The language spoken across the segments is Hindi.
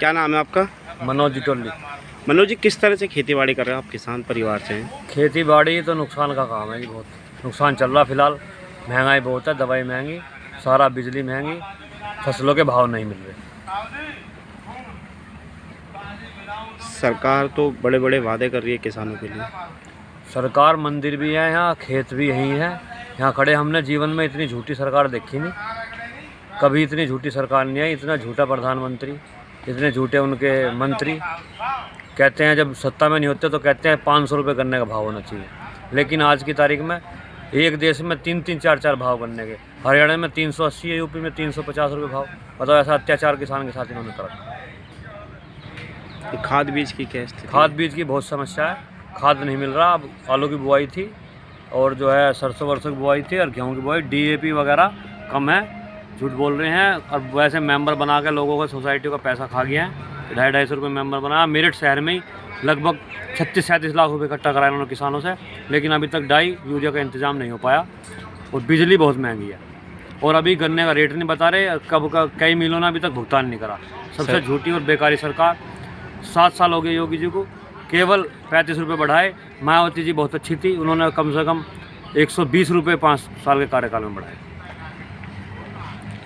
क्या नाम है आपका? मनोज टोली। मनोज जी, किस तरह से खेती बाड़ी कर रहे हो? आप किसान परिवार से हैं। खेती बाड़ी तो नुकसान का काम है जी, बहुत नुकसान चल रहा फिलहाल। महंगाई बहुत है, दवाई महंगी, सारा बिजली महंगी, फसलों के भाव नहीं मिल रहे। सरकार तो बड़े बड़े वादे कर रही है किसानों के लिए। सरकार मंदिर भी है यहाँ, खेत भी यहीं है। यहाँ खड़े हमने जीवन में इतनी झूठी सरकार देखी नहीं, कभी इतनी झूठी सरकार नहीं आई। इतना झूठा प्रधानमंत्री, इतने झूठे उनके मंत्री। कहते हैं जब सत्ता में नहीं होते तो कहते हैं 500 रुपये गन्ने का भाव होना चाहिए, लेकिन आज की तारीख में एक देश में 3-3, 4-4 भाव गन्ने के। हरियाणा में 380 है, यूपी में 350 रुपये भाव। बताओ, ऐसा अत्याचार किसान के साथ इन्होंने करा। खाद बीज की क्या स्थिति? खाद बीज की बहुत समस्या है, खाद नहीं मिल रहा। अब आलू की बुआई थी और जो है सरसों वरसों की बुआई थी और गेहूँ की बुआई, DAP वगैरह कम है। झूठ बोल रहे हैं। और वैसे मेंबर बना के लोगों को, सोसाइटी का पैसा खा गया है। 250-250 रुपये मेंबर बनाया। मेरठ शहर में ही लगभग 36-37 लाख रुपये इकट्ठा कराया उन्होंने किसानों से, लेकिन अभी तक डाई यूरिया का इंतजाम नहीं हो पाया। और बिजली बहुत महंगी है, और अभी गन्ने का रेट नहीं बता रहे, कब का कई मिलों ने अभी तक भुगतान नहीं करा। सबसे झूठी और बेकारी सरकार। 7 साल हो गए योगी जी को, केवल 35 रुपये बढ़ाए। मायावती जी बहुत अच्छी थी, उन्होंने कम से कम 120 रुपये 5 साल के कार्यकाल में बढ़ाए।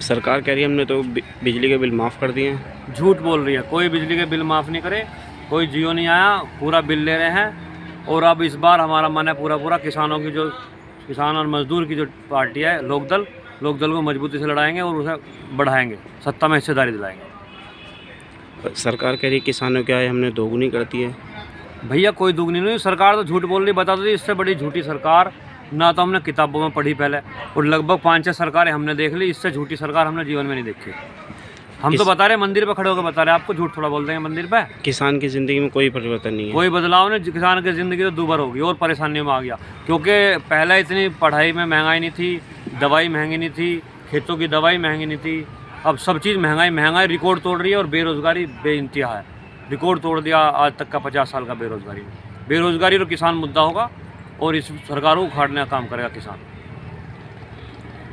सरकार कह रही है हमने तो बिजली के बिल माफ़ कर दिए हैं। झूठ बोल रही है, कोई बिजली के बिल माफ़ नहीं करे, कोई जियो नहीं आया, पूरा बिल ले रहे हैं। और अब इस बार हमारा मन है पूरा किसानों की, जो किसान और मजदूर की जो पार्टी है लोकदल को मजबूती से लड़ाएंगे और उसे बढ़ाएंगे, सत्ता में हिस्सेदारी दिलाएंगे। सरकार कह रही है किसानों क्या है हमने दोगुनी कर दी है। भैया कोई दुगनी नहीं, सरकार तो झूठ बोल रही। बता दो, इससे बड़ी झूठी सरकार ना तो हमने किताबों में पढ़ी पहले, और लगभग 5-6 सरकारें हमने देख ली। इससे झूठी सरकार हमने जीवन में नहीं देखी। हम तो बता रहे, मंदिर पे खड़े होकर बता रहे, आपको झूठ थोड़ा बोल देंगे मंदिर पे। किसान की ज़िंदगी में कोई परिवर्तन नहीं है, कोई बदलाव नहीं। किसान की ज़िंदगी तो दूभर होगी और परेशानियों में आ गया, क्योंकि पहले इतनी पढ़ाई में महंगाई नहीं थी, दवाई महंगी नहीं थी, खेतों की दवाई महंगी नहीं थी। अब सब चीज़ महंगाई रिकॉर्ड तोड़ रही है, और बेरोज़गारी बेइंतहा है। रिकॉर्ड तोड़ दिया आज तक का 50 साल का बेरोज़गारी और किसान मुद्दा होगा, और इस सरकार को उखाड़ने का काम करेगा किसान।